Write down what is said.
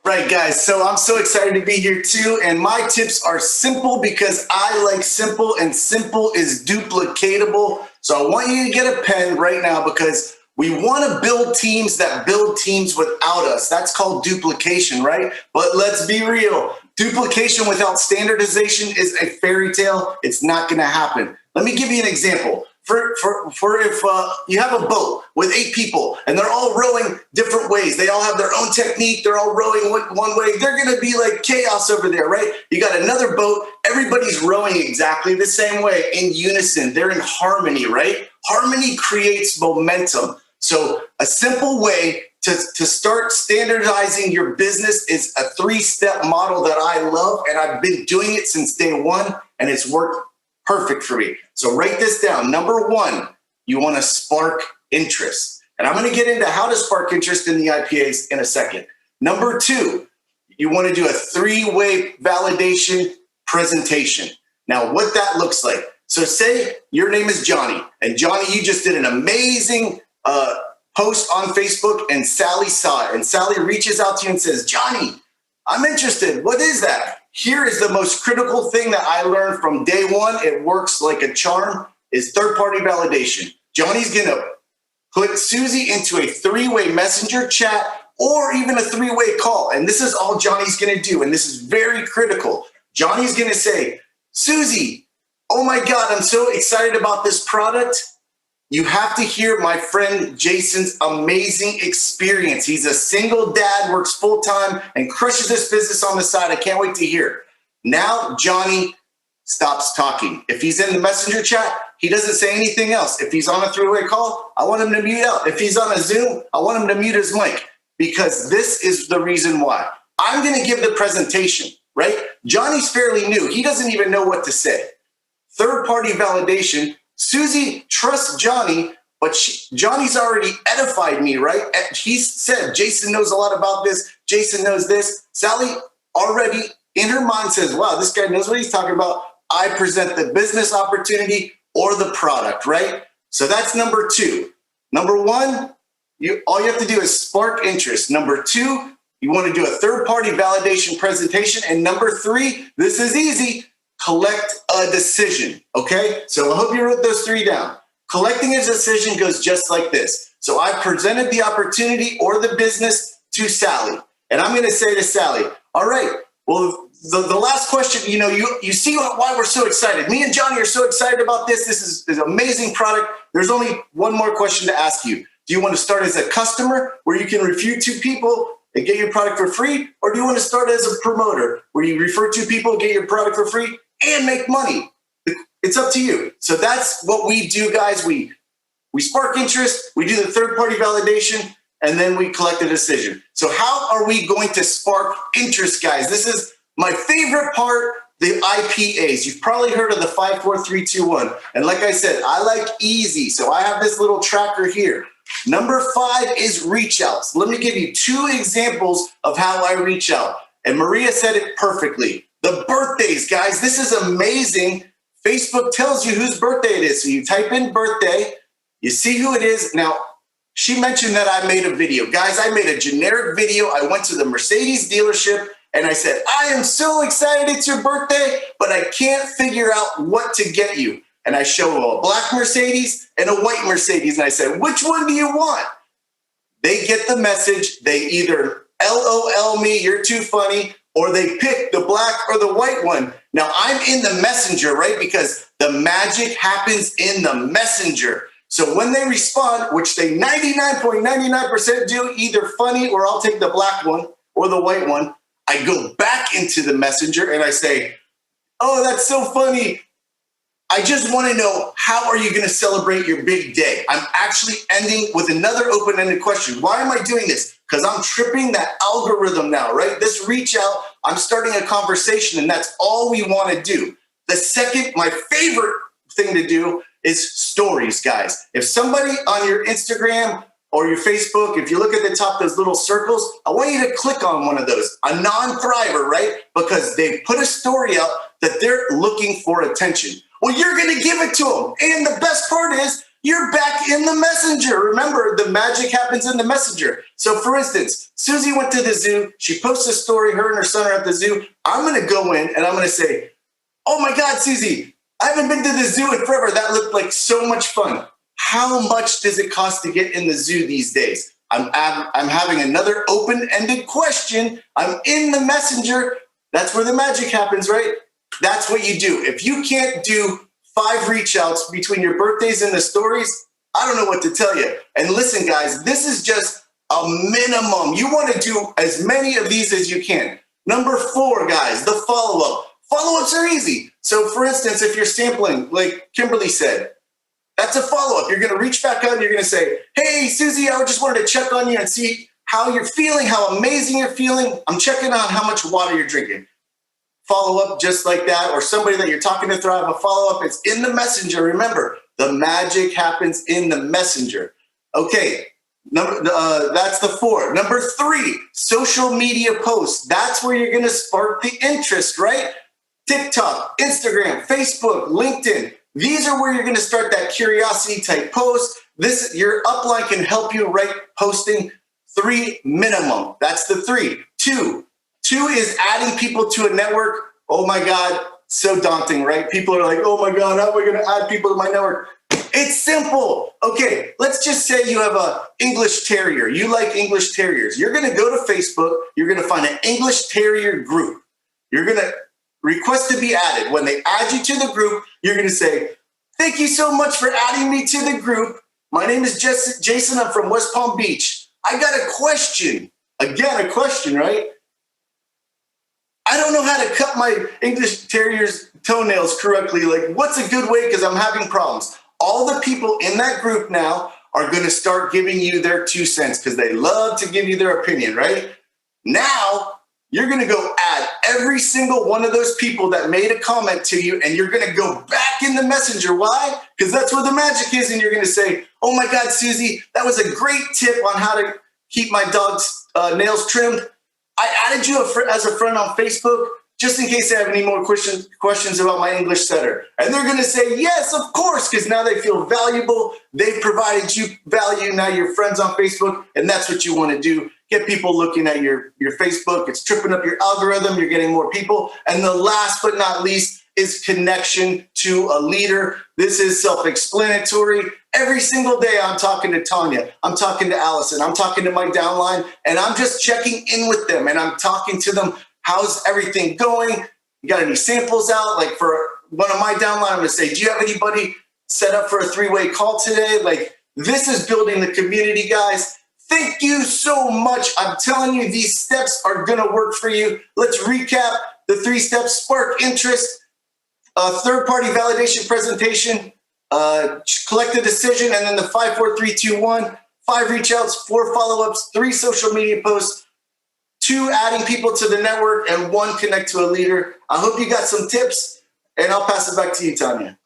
Right, guys. So I'm so excited to be here too. And my tips are simple because I like simple, and simple is duplicatable. So I want you to get a pen right now because we want to build teams that build teams without us. That's called duplication, right? But let's be real. Duplication without standardization is a fairy tale. It's not going to happen. Let me give you an example. For if you have a boat with 8 people and they're all rowing different ways, they all have their own technique, they're all rowing one way, they're going to be like chaos over there, right? You got another boat, everybody's rowing exactly the same way in unison. They're in harmony, right? Harmony creates momentum. So a simple way to start standardizing your business is a 3-step model that I love, and I've been doing it since day one, and it's worked perfect for me. So write this down. Number 1, you want to spark interest. And I'm going to get into how to spark interest in the IPAs in a second. Number 2, you want to do a 3-way validation presentation. Now, what that looks like. So say your name is Johnny, and Johnny, you just did an amazing post on Facebook, and Sally saw it. And Sally reaches out to you and says, Johnny, I'm interested. What is that? Here is the most critical thing that I learned from day one. It works like a charm, is third-party validation. Johnny's going to put Susie into a 3-way messenger chat or even a 3-way call. And this is all Johnny's going to do. And this is very critical. Johnny's going to say, Susie, oh my God, I'm so excited about this product. You have to hear my friend Jason's amazing experience. He's a single dad, works full-time, and crushes this business on the side. I can't wait to hear. Now, Johnny stops talking. If he's in the messenger chat, he doesn't say anything else. If he's on a 3-way call, I want him to mute out. If he's on a Zoom, I want him to mute his mic, because this is the reason why. I'm going to give the presentation, right? Johnny's fairly new. He doesn't even know what to say. Third-party validation. Susie trusts Johnny, but Johnny's already edified me, right? He said, Jason knows a lot about this. Jason knows this. Sally already in her mind says, wow, this guy knows what he's talking about. I present the business opportunity or the product, right? So that's number 2. Number 1, all you have to do is spark interest. Number 2, you want to do a third-party validation presentation. And number 3, this is easy. Collect a decision, okay? So I hope you wrote those 3 down. Collecting a decision goes just like this. So I presented the opportunity or the business to Sally. And I'm going to say to Sally, all right, well, the last question, you see why we're so excited. Me and Johnny are so excited about this. This is an amazing product. There's only one more question to ask you. Do you want to start as a customer where you can review 2 people and get your product for free? Or do you want to start as a promoter where you refer 2 people, get your product for free, and make money? It's up to you. So that's what we do, guys. We spark interest, we do the third-party validation, and then we collect a decision. So how are we going to spark interest, guys? This is my favorite part, the IPAs. You've probably heard of the 5, 4, 3, 2, 1. And like I said, I like easy. So I have this little tracker here. Number 5 is reach outs. Let me give you 2 examples of how I reach out. And Maria said it perfectly. The birthdays, guys, this is amazing. Facebook tells you whose birthday it is. So you type in birthday, you see who it is. Now, she mentioned that I made a video. Guys, I made a generic video. I went to the Mercedes dealership and I said, I am so excited it's your birthday, but I can't figure out what to get you. And I show a black Mercedes and a white Mercedes. And I said, which one do you want? They get the message. They either LOL me, you're too funny, or they pick the black or the white one. Now, I'm in the messenger, right? Because the magic happens in the messenger. So when they respond, which they 99.99% do, either funny or I'll take the black one or the white one, I go back into the messenger and I say, oh, that's so funny. I just want to know, how are you going to celebrate your big day? I'm actually ending with another open-ended question. Why am I doing this? Because I'm tripping that algorithm now, right? This reach out, I'm starting a conversation, and that's all we want to do. The second, my favorite thing to do is stories, guys. If somebody on your Instagram or your Facebook, if you look at the top, those little circles, I want you to click on one of those, a non-thriver, right? Because they put a story out that they're looking for attention. Well, you're going to give it to them. And the best part is you're back in the messenger. Remember, the magic happens in the messenger. So for instance, Susie went to the zoo. She posts a story, her and her son are at the zoo. I'm going to go in and I'm going to say, oh my God, Susie, I haven't been to the zoo in forever. That looked like so much fun. How much does it cost to get in the zoo these days? I'm having another open-ended question. I'm in the messenger. That's where the magic happens, right? That's what you do. If you can't do 5 reach outs between your birthdays and the stories, I don't know what to tell you. And listen, guys, this is just a minimum. You want to do as many of these as you can. Number 4, guys, the follow-up. Follow-ups are easy. So for instance, if you're sampling, like Kimberly said, that's a follow-up. You're going to reach back out and you're going to say, hey, Susie, I just wanted to check on you and see how you're feeling, how amazing you're feeling. I'm checking on how much water you're drinking. Follow up just like that, or somebody that you're talking to Thrive, a follow up. It's in the messenger. Remember, the magic happens in the messenger. Okay, that's the 4. Number 3, social media posts. That's where you're going to spark the interest, right? TikTok, Instagram, Facebook, LinkedIn. These are where you're going to start that curiosity type post. Your upline can help you write posting 3 minimum. That's the 3. 2 is adding people to a network. Oh my God, so daunting, right? People are like, oh my God, how am I going to add people to my network? It's simple. Okay, let's just say you have an English Terrier. You like English Terriers. You're going to go to Facebook. You're going to find an English Terrier group. You're going to request to be added. When they add you to the group, you're going to say, thank you so much for adding me to the group. My name is Jason. I'm from West Palm Beach. I got a question. Again, a question, right? I don't know how to cut my English Terrier's toenails correctly. Like, what's a good way? Because I'm having problems. All the people in that group now are going to start giving you their 2 cents because they love to give you their opinion, right? Now, you're going to go add every single one of those people that made a comment to you, and you're going to go back in the messenger. Why? Because that's where the magic is, and you're going to say, oh my God, Susie, that was a great tip on how to keep my dog's nails trimmed. I added you as a friend on Facebook just in case they have any more questions about my English setter. And they're going to say, yes, of course, because now they feel valuable. They've provided you value. Now you're friends on Facebook, and that's what you want to do. Get people looking at your Facebook. It's tripping up your algorithm. You're getting more people. And the last but not least is connection to a leader. This is self-explanatory. Every single day I'm talking to Tanya, I'm talking to Allison, I'm talking to my downline, and I'm just checking in with them and I'm talking to them. How's everything going? You got any samples out? Like for one of my downline, I'm gonna say, do you have anybody set up for a 3-way call today? Like, this is building the community, guys. Thank you so much. I'm telling you, these steps are gonna work for you. Let's recap the 3 steps: spark interest, third-party validation presentation, collect a decision, and then the 5, 4, 3, 2, 1, 5 reach outs, 4 follow-ups, 3 social media posts, 2 adding people to the network, and 1 connect to a leader. I hope you got some tips, and I'll pass it back to you, Tanya.